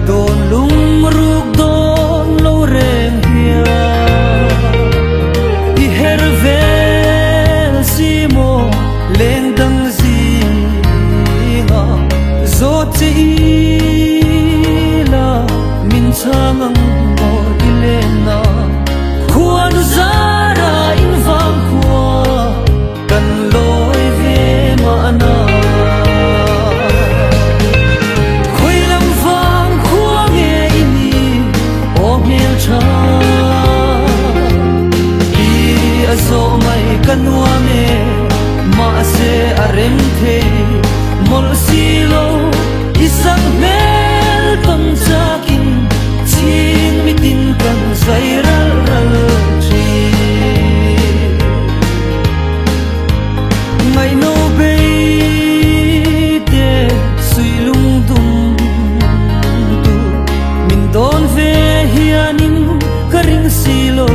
don lung ruk don lo reng hia I hervel simo leng dang zi nga zo te ila min changang mo ilena khuan zara in vang khua kan loi ve ma na khoi lam vang khua nge ini o mel cha I azo mai kanwa me ma se arem the mol silo isang mel tong sakin chin mitin kan zairal ral chi ngai no be te sui lung dum tu min don ve hianin karing silo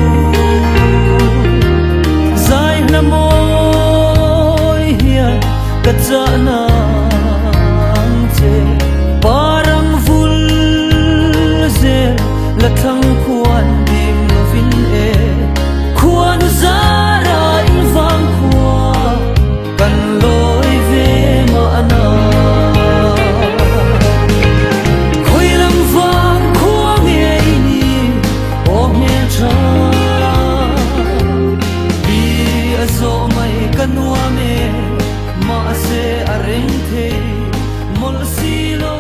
zai na moi hia kachana parang vul ze la thang khuan dim lovin e khuan zara in vang khua kan loi ve ma na khoi lam vang khua nge ini o me cha I azo mai kanwa me ma se areng the mol silo